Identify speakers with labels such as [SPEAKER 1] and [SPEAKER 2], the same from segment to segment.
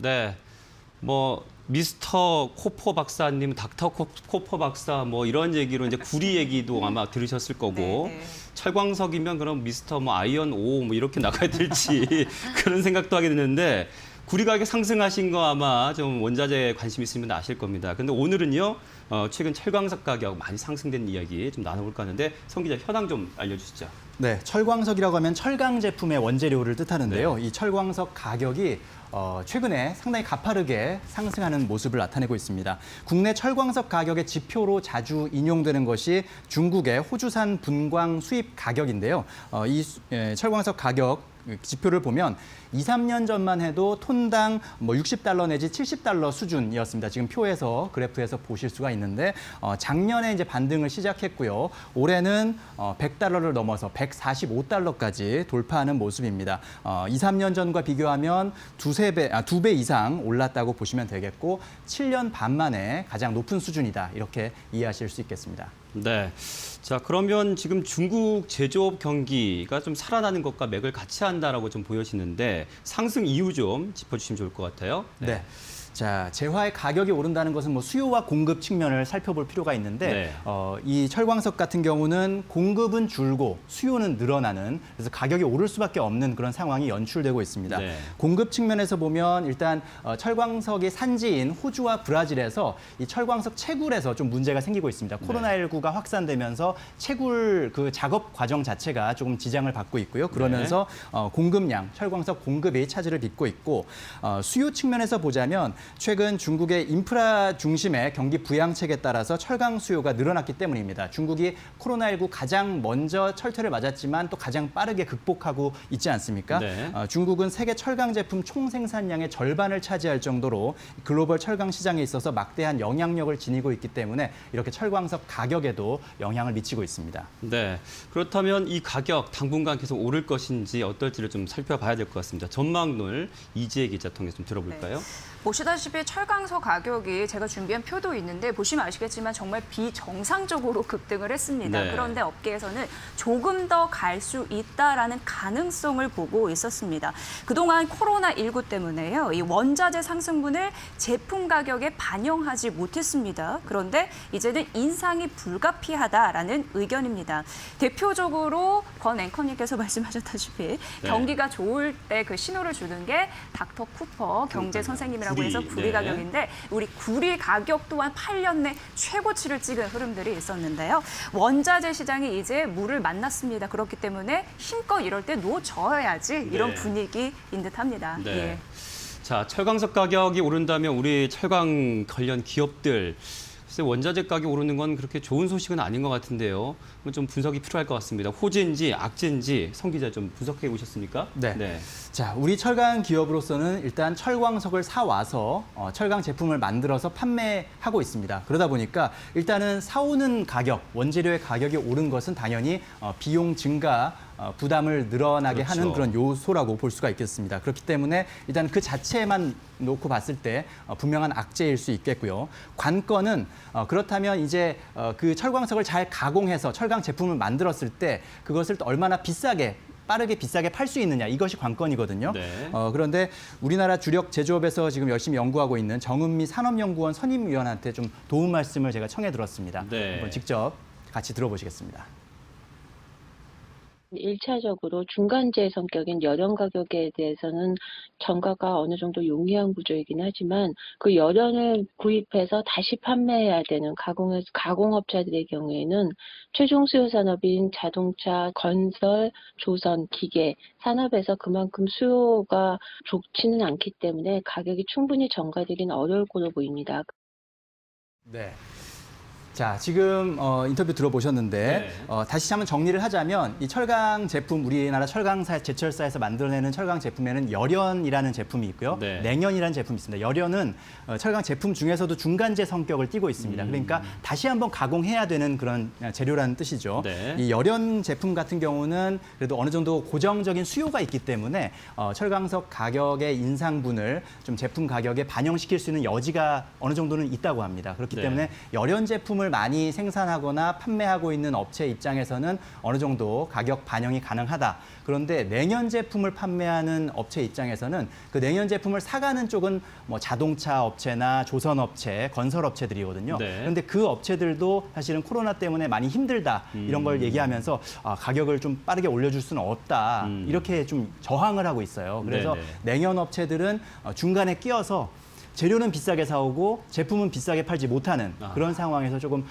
[SPEAKER 1] 네, 뭐 미스터 코퍼 박사님, 닥터 코퍼 박사 뭐 이런 얘기로 이제 구리 얘기도 아마 들으셨을 거고
[SPEAKER 2] 네, 네.
[SPEAKER 1] 철광석이면 그럼 미스터 뭐 아이언 5 뭐 이렇게 나가야 될지 그런 생각도 하게 되는데 구리 가격 상승하신 거 아마 좀 원자재에 관심 있으면 아실 겁니다. 근데 오늘은요 최근 철광석 가격 많이 상승된 이야기 좀 나눠볼까 하는데 성 기자 현황 좀 알려주시죠.
[SPEAKER 3] 네, 철광석이라고 하면 철강 제품의 원재료를 뜻하는데요. 이 철광석 가격이 최근에 상당히 가파르게 상승하는 모습을 나타내고 있습니다. 국내 철광석 가격의 지표로 자주 인용되는 것이 중국의 호주산 분광 수입 가격인데요. 철광석 가격 지표를 보면 2, 3년 전만 해도 톤당 뭐 60달러 내지 70달러 수준이었습니다. 지금 표에서 그래프에서 보실 수가 있는데 작년에 이제 반등을 시작했고요. 올해는 100달러를 넘어서 145달러까지 돌파하는 모습입니다. 2, 3년 전과 비교하면 두 배 이상 올랐다고 보시면 되겠고 7년 반 만에 가장 높은 수준이다. 이렇게 이해하실 수 있겠습니다.
[SPEAKER 1] 네. 자, 그러면 지금 중국 제조업 경기가 좀 살아나는 것과 맥을 같이 한다라고 좀 보여지는데 상승 이유 좀 짚어주시면 좋을 것 같아요.
[SPEAKER 3] 네. 자, 재화의 가격이 오른다는 것은 뭐 수요와 공급 측면을 살펴볼 필요가 있는데
[SPEAKER 1] 네.
[SPEAKER 3] 이 철광석 같은 경우는 공급은 줄고 수요는 늘어나는 그래서 가격이 오를 수밖에 없는 그런 상황이 연출되고 있습니다.
[SPEAKER 1] 네.
[SPEAKER 3] 공급 측면에서 보면 일단 철광석의 산지인 호주와 브라질에서 이 철광석 채굴에서 좀 문제가 생기고 있습니다. 코로나19가 확산되면서 채굴 그 작업 과정 자체가 조금 지장을 받고 있고요. 그러면서 공급량, 철광석 공급이 차질을 빚고 있고 수요 측면에서 보자면 최근 중국의 인프라 중심의 경기 부양책에 따라서 철강 수요가 늘어났기 때문입니다. 중국이 코로나19 가장 먼저 철퇴를 맞았지만 또 가장 빠르게 극복하고 있지 않습니까?
[SPEAKER 1] 네.
[SPEAKER 3] 중국은 세계 철강 제품 총 생산량의 절반을 차지할 정도로 글로벌 철강 시장에 있어서 막대한 영향력을 지니고 있기 때문에 이렇게 철광석 가격에도 영향을 미치고 있습니다.
[SPEAKER 1] 네. 그렇다면 이 가격 당분간 계속 오를 것인지 어떨지를 좀 살펴봐야 될 것 같습니다. 전망을 이지혜 기자 통해서 좀 들어볼까요?
[SPEAKER 2] 보시다시피 철강석 가격이 제가 준비한 표도 있는데 보시면 아시겠지만 정말 비정상적으로 급등을 했습니다.
[SPEAKER 1] 네.
[SPEAKER 2] 그런데 업계에서는 조금 더 갈 수 있다라는 가능성을 보고 있었습니다. 그동안 코로나19 때문에요. 이 원자재 상승분을 제품 가격에 반영하지 못했습니다. 그런데 이제는 인상이 불가피하다라는 의견입니다. 대표적으로 권 앵커님께서 말씀하셨다시피 경기가 좋을 때 그 신호를 주는 게 닥터 쿠퍼 경제 선생님이라고 해서 구리
[SPEAKER 1] 네.
[SPEAKER 2] 가격인데 우리 구리 가격 또한 8년 내 최고치를 찍은 흐름들이 있었는데요. 원자재 시장이 이제 물을 만났습니다. 그렇기 때문에 힘껏 이럴 때 놓쳐야지 이런
[SPEAKER 1] 네.
[SPEAKER 2] 분위기인 듯합니다.
[SPEAKER 1] 네.
[SPEAKER 2] 예.
[SPEAKER 1] 자, 철광석 가격이 오른다면 우리 철강 관련 기업들 글쎄 원자재 가격 오르는 건 그렇게 좋은 소식은 아닌 것 같은데요. 좀 분석이 필요할 것 같습니다. 호재인지 악재인지 성 기자 좀 분석해 오셨습니까?
[SPEAKER 3] 네. 자, 우리 철강 기업으로서는 일단 철광석을 사와서 철강 제품을 만들어서 판매하고 있습니다. 그러다 보니까 일단은 사오는 가격, 원재료의 가격이 오른 것은 당연히 비용 증가, 부담을 늘어나게
[SPEAKER 1] 그렇죠.
[SPEAKER 3] 하는 그런 요소라고 볼 수가 있겠습니다. 그렇기 때문에 일단 그 자체만 놓고 봤을 때 분명한 악재일 수 있겠고요. 관건은 그렇다면 이제 그 철광석을 잘 가공해서 철강 제품을 만들었을 때 그것을 또 얼마나 빠르게 비싸게 팔 수 있느냐 이것이 관건이거든요.
[SPEAKER 1] 네.
[SPEAKER 3] 그런데 우리나라 주력 제조업에서 지금 열심히 연구하고 있는 정은미 산업연구원 선임위원한테 좀 도움 말씀을 제가 청해 들었습니다.
[SPEAKER 1] 네.
[SPEAKER 3] 한번 직접 같이 들어보시겠습니다.
[SPEAKER 4] 1차적으로 중간재 성격인 열연 가격에 대해서는 정가가 어느 정도 용이한 구조이긴 하지만 그 열연을 구입해서 다시 판매해야 되는 가공업자들의 경우에는 최종 수요 산업인 자동차, 건설, 조선, 기계 산업에서 그만큼 수요가 좋지는 않기 때문에 가격이 충분히 전가되기는 어려울 거로 보입니다.
[SPEAKER 3] 네. 자, 지금 인터뷰 들어보셨는데 다시 한번 정리를 하자면 이 철강 제품, 우리나라 철강사, 제철사에서 만들어내는 철강 제품에는 열연이라는 제품이 있고요.
[SPEAKER 1] 네.
[SPEAKER 3] 냉연이라는 제품이 있습니다. 열연은 철강 제품 중에서도 중간재 성격을 띠고 있습니다. 그러니까 다시 한번 가공해야 되는 그런 재료라는 뜻이죠.
[SPEAKER 1] 네.
[SPEAKER 3] 이 열연 제품 같은 경우는 그래도 어느 정도 고정적인 수요가 있기 때문에 철강석 가격의 인상분을 좀 제품 가격에 반영시킬 수 있는 여지가 어느 정도는 있다고 합니다. 그렇기
[SPEAKER 1] 네.
[SPEAKER 3] 때문에 열연 제품을 제품을 많이 생산하거나 판매하고 있는 업체 입장에서는 어느 정도 가격 반영이 가능하다. 그런데 냉연 제품을 판매하는 업체 입장에서는 그 냉연 제품을 사가는 쪽은 뭐 자동차 업체나 조선 업체, 건설 업체들이거든요.
[SPEAKER 1] 네.
[SPEAKER 3] 그런데 그 업체들도 사실은 코로나 때문에 많이 힘들다 이런 걸 얘기하면서 가격을 좀 빠르게 올려줄 수는 없다. 이렇게 좀 저항을 하고 있어요. 그래서
[SPEAKER 1] 네네.
[SPEAKER 3] 냉연 업체들은 중간에 끼어서 재료는 비싸게 사오고 제품은 비싸게 팔지 못하는 그런 상황에서 조금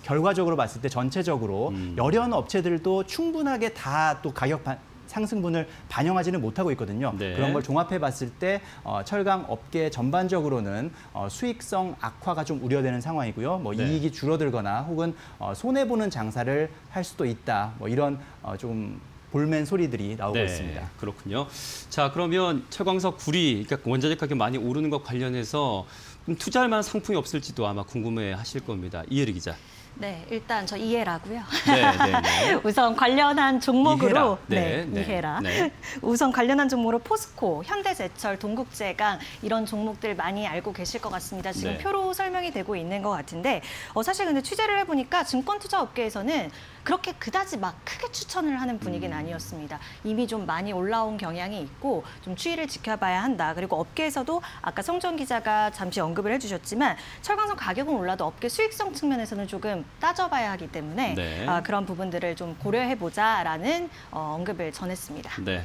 [SPEAKER 3] 결과적으로 봤을 때 전체적으로 열연 업체들도 충분하게 다 또 가격 상승분을 반영하지는 못하고 있거든요.
[SPEAKER 1] 네.
[SPEAKER 3] 그런 걸 종합해 봤을 때 철강 업계 전반적으로는 수익성 악화가 좀 우려되는 상황이고요. 뭐
[SPEAKER 1] 네.
[SPEAKER 3] 이익이 줄어들거나 혹은 손해 보는 장사를 할 수도 있다. 뭐 이런 좀 볼멘 소리들이 나오고 있습니다.
[SPEAKER 1] 그렇군요. 자, 그러면 철광석 구리, 그러니까 원자재 가격 많이 오르는 것 관련해서 좀 투자할 만한 상품이 없을지도 아마 궁금해 하실 겁니다. 이혜리 기자.
[SPEAKER 5] 네, 일단 저 이해라고요.
[SPEAKER 1] 네.
[SPEAKER 5] 우선 관련한 종목으로
[SPEAKER 1] 이해라. 네,
[SPEAKER 5] 이해라.
[SPEAKER 1] 네.
[SPEAKER 5] 우선 관련한 종목으로 포스코, 현대제철, 동국제강 이런 종목들 많이 알고 계실 것 같습니다. 지금
[SPEAKER 1] 네.
[SPEAKER 5] 표로 설명이 되고 있는 것 같은데 사실 근데 취재를 해보니까 증권투자업계에서는 그렇게 그다지 막 크게 추천을 하는 분위기는 아니었습니다. 이미 좀 많이 올라온 경향이 있고 좀 추이를 지켜봐야 한다. 그리고 업계에서도 아까 성전 기자가 잠시 언급을 해주셨지만 철강석 가격은 올라도 업계 수익성 측면에서는 조금 따져봐야 하기 때문에
[SPEAKER 1] 네.
[SPEAKER 5] 그런 부분들을 좀 고려해보자라는 언급을 전했습니다.
[SPEAKER 1] 네.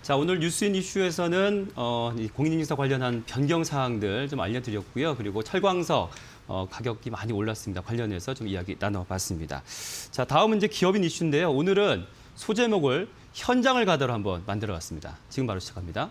[SPEAKER 1] 자, 오늘 뉴스인 이슈에서는 이 공인인증서 관련한 변경 사항들 좀 알려드렸고요. 그리고 철광석 가격이 많이 올랐습니다. 관련해서 좀 이야기 나눠봤습니다. 자, 다음은 이제 기업인 이슈인데요. 오늘은 소제목을 현장을 가더로 한번 만들어봤습니다. 지금 바로 시작합니다.